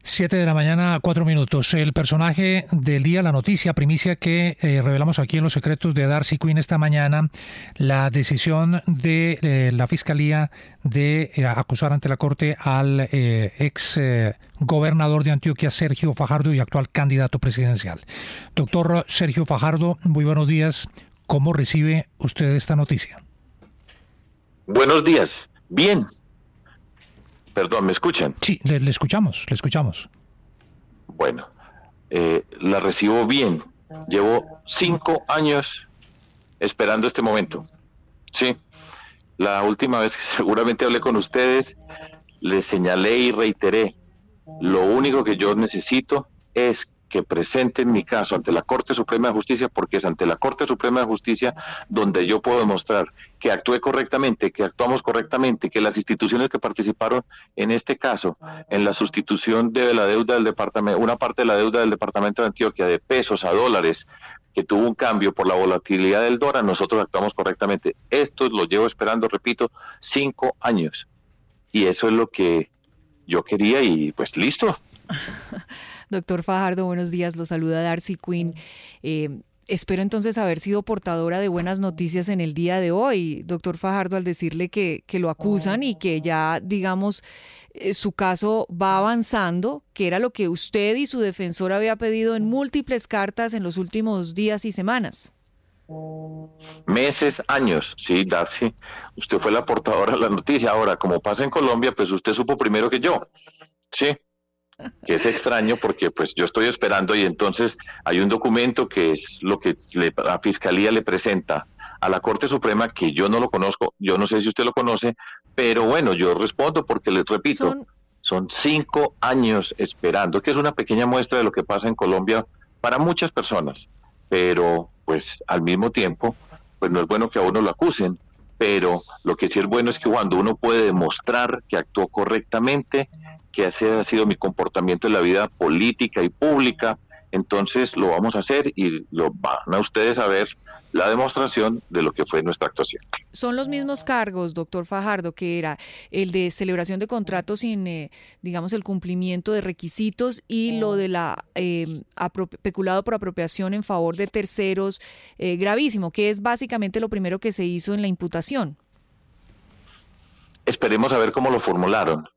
7 de la mañana, 4 minutos. El personaje del día, la noticia, primicia que revelamos aquí en Los Secretos de Darcy Quinn esta mañana, la decisión de la Fiscalía de acusar ante la Corte al ex gobernador de Antioquia, Sergio Fajardo, y actual candidato presidencial. Doctor Sergio Fajardo, muy buenos días. ¿Cómo recibe usted esta noticia? Buenos días. Bien. Perdón, ¿me escuchan? Sí, le escuchamos, le escuchamos. Bueno, la recibo bien. Llevo 5 años esperando este momento. Sí, la última vez que seguramente hablé con ustedes, les señalé y reiteré, lo único que yo necesito es que presenten mi caso ante la Corte Suprema de Justicia, porque es ante la Corte Suprema de Justicia donde yo puedo demostrar que actué correctamente, que actuamos correctamente, que las instituciones que participaron en este caso, en la sustitución de la deuda del departamento, una parte de la deuda del departamento de Antioquia de pesos a dólares, que tuvo un cambio por la volatilidad del dólar, nosotros actuamos correctamente. Esto lo llevo esperando, repito, 5 años. Y eso es lo que yo quería y pues listo. Doctor Fajardo, buenos días, lo saluda Darcy Quinn. Espero entonces haber sido portadora de buenas noticias en el día de hoy, doctor Fajardo, al decirle que lo acusan y que ya, digamos, su caso va avanzando, que era lo que usted y su defensor había pedido en múltiples cartas en los últimos días y semanas. Meses, años, sí, Darcy, usted fue la portadora de la noticia. Ahora, como pasa en Colombia, pues usted supo primero que yo, sí, que es extraño porque pues yo estoy esperando y entonces hay un documento que es lo que la Fiscalía le presenta a la Corte Suprema, que yo no lo conozco, yo no sé si usted lo conoce, pero bueno, yo respondo porque les repito, son 5 años esperando, que es una pequeña muestra de lo que pasa en Colombia para muchas personas, pero pues al mismo tiempo, pues no es bueno que a uno lo acusen, pero lo que sí es bueno es que cuando uno puede demostrar que actuó correctamente, que ese ha sido mi comportamiento en la vida política y pública, entonces lo vamos a hacer y lo van a ustedes a ver la demostración de lo que fue nuestra actuación. Son los mismos cargos, doctor Fajardo, que era el de celebración de contratos sin, digamos, el cumplimiento de requisitos y lo de la peculado por apropiación en favor de terceros, gravísimo, que es básicamente lo primero que se hizo en la imputación. Esperemos a ver cómo lo formularon.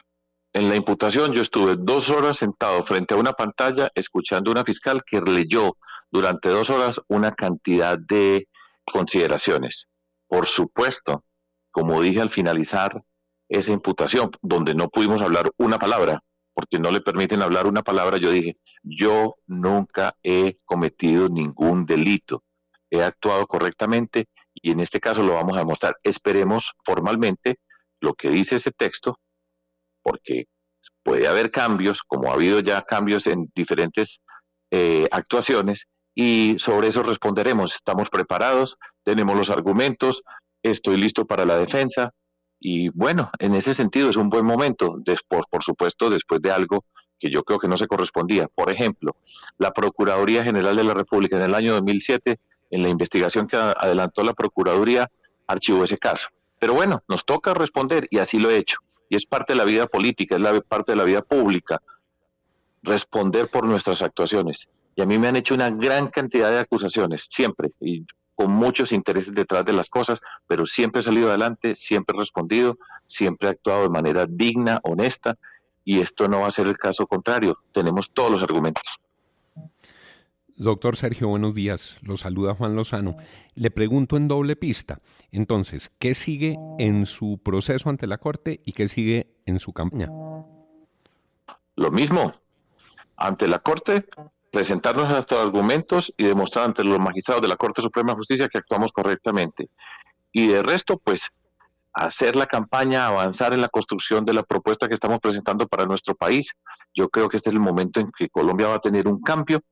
En la imputación yo estuve 2 horas sentado frente a una pantalla escuchando a una fiscal que leyó durante 2 horas una cantidad de consideraciones. Por supuesto, como dije al finalizar esa imputación, donde no pudimos hablar una palabra, porque no le permiten hablar una palabra, yo dije, yo nunca he cometido ningún delito, he actuado correctamente y en este caso lo vamos a demostrar. Esperemos formalmente lo que dice ese texto, porque puede haber cambios, como ha habido ya cambios en diferentes actuaciones, y sobre eso responderemos. Estamos preparados, tenemos los argumentos, estoy listo para la defensa, y bueno, en ese sentido es un buen momento, después, por supuesto, después de algo que yo creo que no se correspondía. Por ejemplo, la Procuraduría General de la República en el año 2007, en la investigación que adelantó la Procuraduría, archivó ese caso. Pero bueno, nos toca responder y así lo he hecho. Y es parte de la vida política, es parte de la vida pública, responder por nuestras actuaciones. Y a mí me han hecho una gran cantidad de acusaciones, siempre, y con muchos intereses detrás de las cosas, pero siempre he salido adelante, siempre he respondido, siempre he actuado de manera digna, honesta, y esto no va a ser el caso contrario. Tenemos todos los argumentos. Doctor Sergio, buenos días. Lo saluda Juan Lozano. Le pregunto en doble pista. Entonces, ¿qué sigue en su proceso ante la Corte y qué sigue en su campaña? Lo mismo. Ante la Corte, presentarnos nuestros argumentos y demostrar ante los magistrados de la Corte Suprema de Justicia que actuamos correctamente. Y de resto, pues, hacer la campaña, avanzar en la construcción de la propuesta que estamos presentando para nuestro país. Yo creo que este es el momento en que Colombia va a tener un cambio,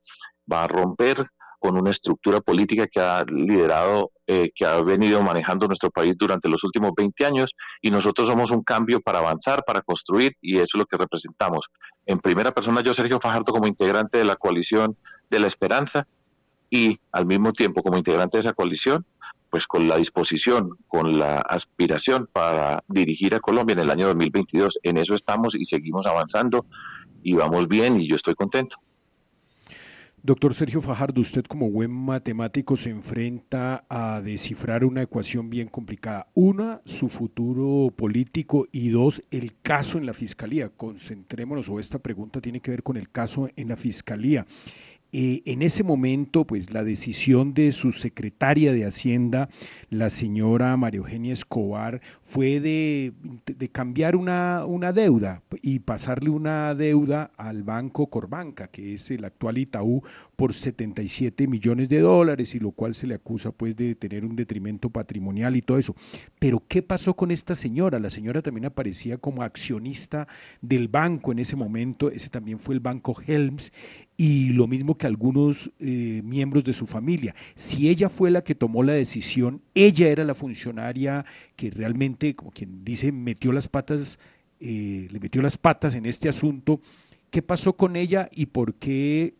va a romper con una estructura política que ha liderado, que ha venido manejando nuestro país durante los últimos 20 años, y nosotros somos un cambio para avanzar, para construir, y eso es lo que representamos. En primera persona, yo, Sergio Fajardo, como integrante de la coalición de la Esperanza, y al mismo tiempo como integrante de esa coalición, pues con la disposición, con la aspiración para dirigir a Colombia en el año 2022. En eso estamos y seguimos avanzando y vamos bien y yo estoy contento. Doctor Sergio Fajardo, usted como buen matemático se enfrenta a descifrar una ecuación bien complicada. Una, su futuro político, y dos, el caso en la Fiscalía. Concentrémonos, o esta pregunta tiene que ver con el caso en la Fiscalía. En ese momento, pues la decisión de su secretaria de Hacienda, la señora María Eugenia Escobar, fue de cambiar una deuda y pasarle una deuda al Banco Corbanca, que es el actual Itaú, por 77 millones de dólares, y lo cual se le acusa pues de tener un detrimento patrimonial y todo eso. Pero ¿qué pasó con esta señora? La señora también aparecía como accionista del banco en ese momento, ese también fue el Banco Helms, y lo mismo que algunos miembros de su familia. Si ella fue la que tomó la decisión, ella era la funcionaria que realmente, como quien dice, le metió las patas en este asunto. ¿Qué pasó con ella y por qué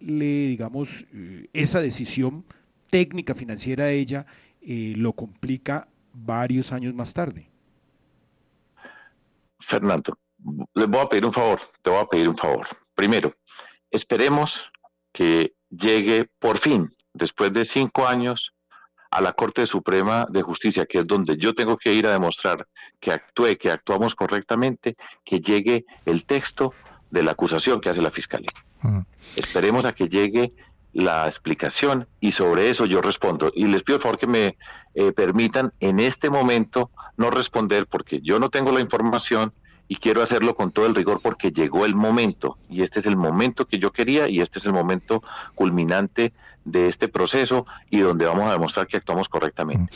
esa decisión técnica financiera de ella lo complica varios años más tarde? Fernando, les voy a pedir un favor, te voy a pedir un favor. Primero, esperemos que llegue por fin, después de 5 años, a la Corte Suprema de Justicia, que es donde yo tengo que ir a demostrar que actuamos correctamente, que llegue el texto de la acusación que hace la Fiscalía. Esperemos a que llegue la explicación y sobre eso yo respondo. Y les pido el favor que me permitan en este momento no responder porque yo no tengo la información y quiero hacerlo con todo el rigor porque llegó el momento y este es el momento que yo quería y este es el momento culminante de este proceso y donde vamos a demostrar que actuamos correctamente.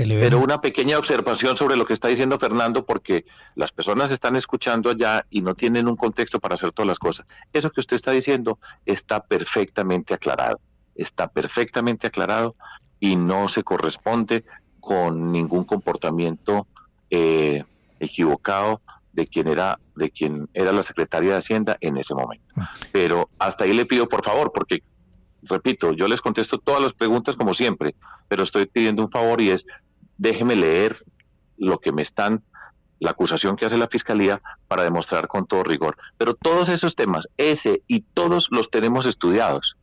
Pero una pequeña observación sobre lo que está diciendo Fernando, porque las personas están escuchando allá y no tienen un contexto para hacer todas las cosas. Eso que usted está diciendo está perfectamente aclarado y no se corresponde con ningún comportamiento equivocado de quien era la secretaria de Hacienda en ese momento. Pero hasta ahí le pido por favor, porque repito, yo les contesto todas las preguntas como siempre, pero estoy pidiendo un favor y es, déjeme leer la acusación que hace la Fiscalía para demostrar con todo rigor. Pero todos esos temas, ese y todos los tenemos estudiados.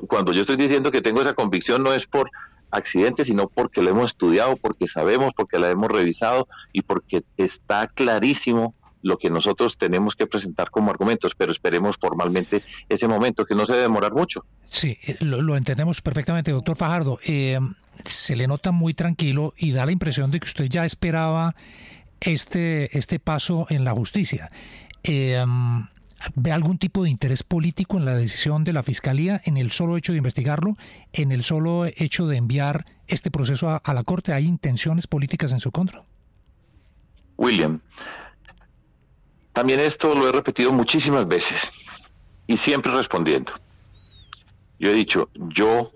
Cuando yo estoy diciendo que tengo esa convicción no es por accidente, sino porque lo hemos estudiado, porque sabemos, porque la hemos revisado y porque está clarísimo lo que nosotros tenemos que presentar como argumentos, pero esperemos formalmente ese momento, que no se debe demorar mucho. Sí, lo entendemos perfectamente, doctor Fajardo. Se le nota muy tranquilo y da la impresión de que usted ya esperaba este paso en la justicia. ¿Ve algún tipo de interés político en la decisión de la Fiscalía, en el solo hecho de investigarlo, en el solo hecho de enviar este proceso a la Corte? ¿Hay intenciones políticas en su contra? William, también esto lo he repetido muchísimas veces y siempre respondiendo. Yo he dicho, yo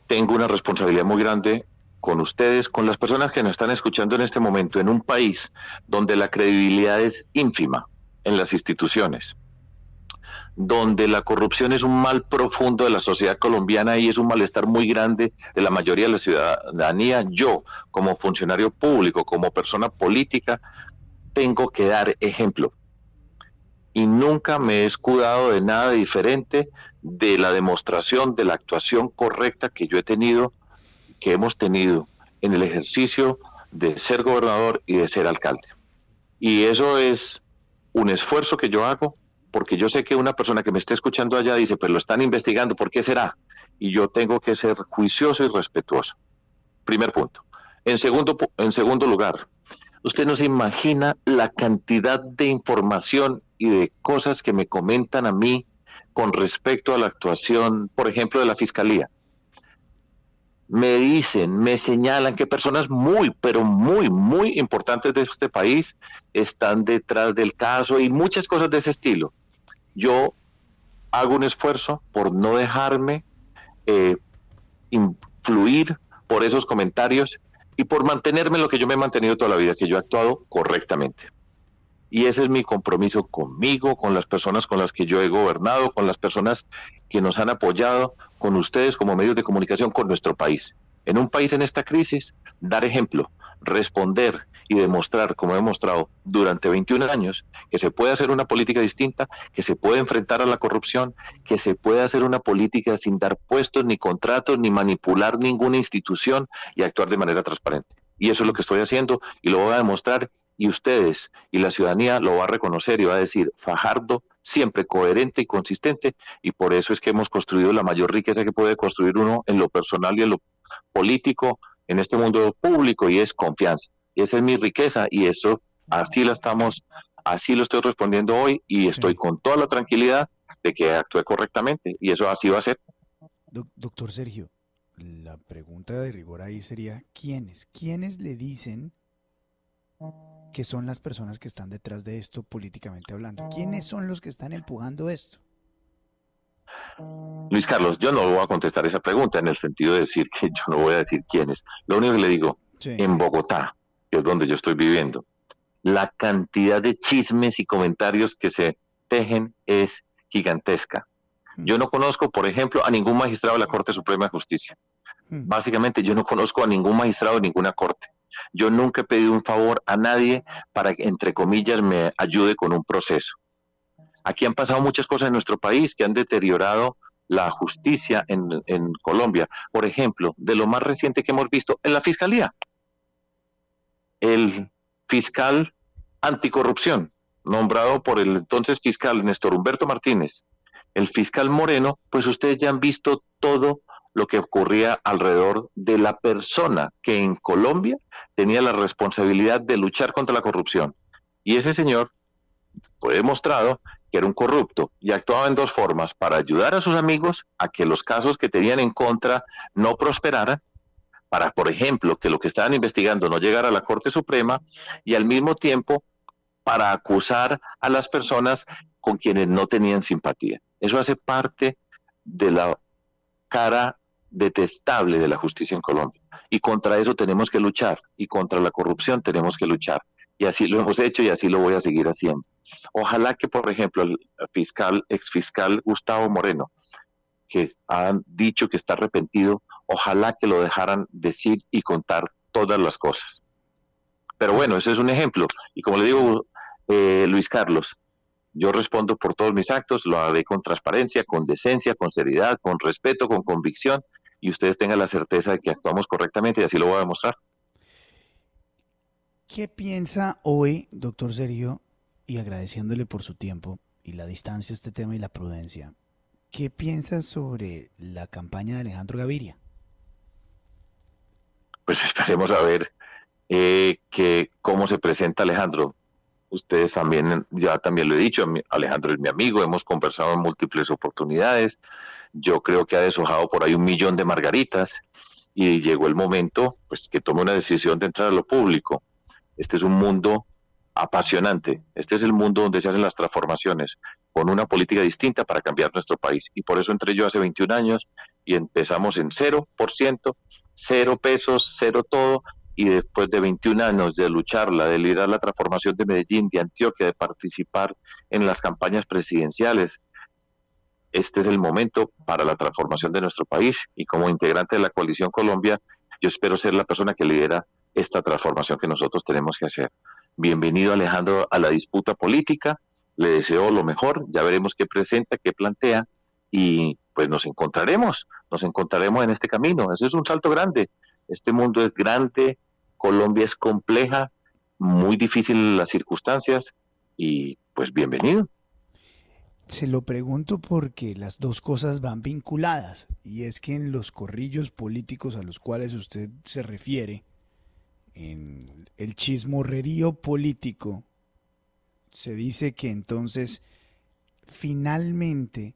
tengo una responsabilidad muy grande con ustedes, con las personas que nos están escuchando en este momento, en un país donde la credibilidad es ínfima en las instituciones, donde la corrupción es un mal profundo de la sociedad colombiana y es un malestar muy grande de la mayoría de la ciudadanía. Yo, como funcionario público, como persona política, tengo que dar ejemplo. Y nunca me he escudado de nada diferente de la demostración de la actuación correcta que yo he tenido, que hemos tenido en el ejercicio de ser gobernador y de ser alcalde. Y eso es un esfuerzo que yo hago, porque yo sé que una persona que me esté escuchando allá dice, pues lo están investigando, ¿por qué será? Y yo tengo que ser juicioso y respetuoso. Primer punto. En segundo lugar, usted no se imagina la cantidad de información y de cosas que me comentan a mí con respecto a la actuación, por ejemplo, de la Fiscalía. Me dicen, me señalan que personas muy, pero muy, muy importantes de este país están detrás del caso y muchas cosas de ese estilo. Yo hago un esfuerzo por no dejarme influir por esos comentarios y por mantenerme en lo que yo me he mantenido toda la vida, que yo he actuado correctamente. Y ese es mi compromiso conmigo, con las personas con las que yo he gobernado, con las personas que nos han apoyado, con ustedes como medios de comunicación, con nuestro país. En un país en esta crisis, dar ejemplo, responder y demostrar, como he demostrado durante 21 años, que se puede hacer una política distinta, que se puede enfrentar a la corrupción, que se puede hacer una política sin dar puestos ni contratos, ni manipular ninguna institución y actuar de manera transparente. Y eso es lo que estoy haciendo y lo voy a demostrar, y ustedes y la ciudadanía lo va a reconocer y va a decir: Fajardo siempre coherente y consistente, y por eso es que hemos construido la mayor riqueza que puede construir uno en lo personal y en lo político en este mundo público, y es confianza. Y esa es mi riqueza, y eso así lo estoy respondiendo hoy, y estoy con toda la tranquilidad de que actué correctamente, y eso así va a ser. Doctor Sergio, la pregunta de rigor ahí sería: ¿quiénes le dicen que son las personas que están detrás de esto políticamente hablando? ¿Quiénes son los que están empujando esto? Luis Carlos, yo no voy a contestar esa pregunta en el sentido de decir que yo no voy a decir quiénes. Lo único que le digo, en Bogotá, que es donde yo estoy viviendo, la cantidad de chismes y comentarios que se tejen es gigantesca. Yo no conozco, por ejemplo, a ningún magistrado de la Corte Suprema de Justicia. Básicamente, yo no conozco a ningún magistrado de ninguna corte. Yo nunca he pedido un favor a nadie para que, entre comillas, me ayude con un proceso. Aquí han pasado muchas cosas en nuestro país que han deteriorado la justicia en Colombia. Por ejemplo, de lo más reciente que hemos visto en la Fiscalía, el fiscal anticorrupción, nombrado por el entonces fiscal Néstor Humberto Martínez, el fiscal Moreno, pues ustedes ya han visto todo lo que ocurría alrededor de la persona que en Colombia tenía la responsabilidad de luchar contra la corrupción. Y ese señor fue demostrado que era un corrupto y actuaba en dos formas: para ayudar a sus amigos a que los casos que tenían en contra no prosperaran, para, por ejemplo, que lo que estaban investigando no llegara a la Corte Suprema, y al mismo tiempo para acusar a las personas con quienes no tenían simpatía. Eso hace parte de la cara detestable de la justicia en Colombia, y contra eso tenemos que luchar, y contra la corrupción tenemos que luchar, y así lo hemos hecho y así lo voy a seguir haciendo. Ojalá que, por ejemplo, el exfiscal Gustavo Moreno, que han dicho que está arrepentido, ojalá que lo dejaran decir y contar todas las cosas. Pero bueno, ese es un ejemplo, y como le digo, Luis Carlos, yo respondo por todos mis actos, lo haré con transparencia, con decencia, con seriedad, con respeto, con convicción, y ustedes tengan la certeza de que actuamos correctamente, y así lo voy a demostrar. ¿Qué piensa hoy, doctor Sergio, y agradeciéndole por su tiempo y la distancia a este tema y la prudencia, qué piensa sobre la campaña de Alejandro Gaviria? Pues esperemos a ver cómo se presenta Alejandro. Ustedes también, ya también lo he dicho, Alejandro es mi amigo, hemos conversado en múltiples oportunidades. Yo creo que ha deshojado por ahí 1 millón de margaritas, y llegó el momento pues que tome una decisión de entrar a lo público. Este es un mundo apasionante, este es el mundo donde se hacen las transformaciones, con una política distinta para cambiar nuestro país, y por eso entré yo hace 21 años y empezamos en 0%, 0 pesos, 0 todo, y después de 21 años de lucharla, de liderar la transformación de Medellín, de Antioquia, de participar en las campañas presidenciales, este es el momento para la transformación de nuestro país, y como integrante de la Coalición Colombia, yo espero ser la persona que lidera esta transformación que nosotros tenemos que hacer. Bienvenido, Alejandro, a la disputa política, le deseo lo mejor, ya veremos qué presenta, qué plantea, y pues nos encontraremos en este camino. Eso es un salto grande, este mundo es grande, Colombia es compleja, muy difícil las circunstancias, y pues bienvenido. Se lo pregunto porque las dos cosas van vinculadas, y es que en los corrillos políticos a los cuales usted se refiere, en el chismorrerío político, se dice que entonces finalmente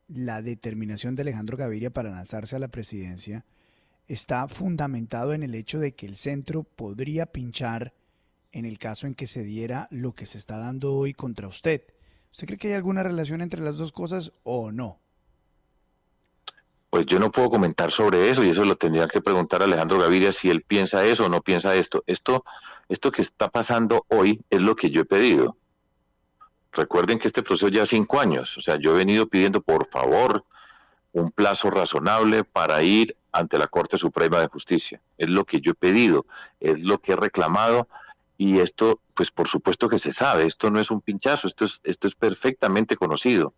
la determinación de Alejandro Gaviria para lanzarse a la presidencia está fundamentado en el hecho de que el centro podría pinchar en el caso en que se diera lo que se está dando hoy contra usted. ¿Usted cree que hay alguna relación entre las dos cosas o no? Pues yo no puedo comentar sobre eso, y eso lo tendría que preguntar a Alejandro Gaviria, si él piensa eso o no piensa esto. Esto que está pasando hoy es lo que yo he pedido. Recuerden que este proceso lleva 5 años, o sea, yo he venido pidiendo, por favor, un plazo razonable para ir ante la Corte Suprema de Justicia. Es lo que yo he pedido, es lo que he reclamado, Y esto, pues por supuesto que se sabe, esto no es un pinchazo, esto es perfectamente conocido.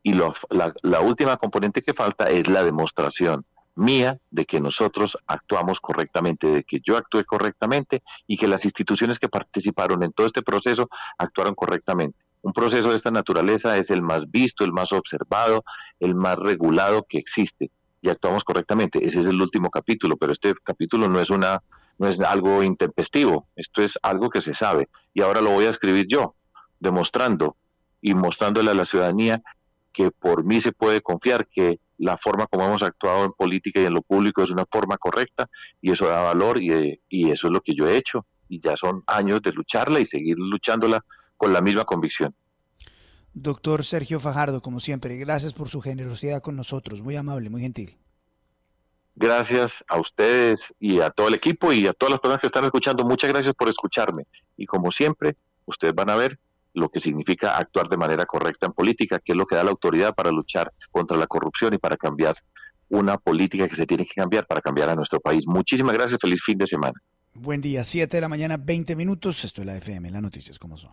Y la última componente que falta es la demostración mía de que nosotros actuamos correctamente, de que yo actué correctamente y que las instituciones que participaron en todo este proceso actuaron correctamente. Un proceso de esta naturaleza es el más visto, el más observado, el más regulado que existe y actuamos correctamente. Ese es el último capítulo, pero este capítulo no es algo intempestivo, esto es algo que se sabe y ahora lo voy a escribir yo, demostrando y mostrándole a la ciudadanía que por mí se puede confiar, que la forma como hemos actuado en política y en lo público es una forma correcta y eso da valor y eso es lo que yo he hecho y ya son años de lucharla y seguir luchándola con la misma convicción. Doctor Sergio Fajardo, como siempre, gracias por su generosidad con nosotros, muy amable, muy gentil. Gracias a ustedes y a todo el equipo y a todas las personas que están escuchando, muchas gracias por escucharme y como siempre, ustedes van a ver lo que significa actuar de manera correcta en política, que es lo que da la autoridad para luchar contra la corrupción y para cambiar una política que se tiene que cambiar para cambiar a nuestro país. Muchísimas gracias, feliz fin de semana. Buen día, 7 de la mañana, 20 minutos, esto es la FM, las noticias como son.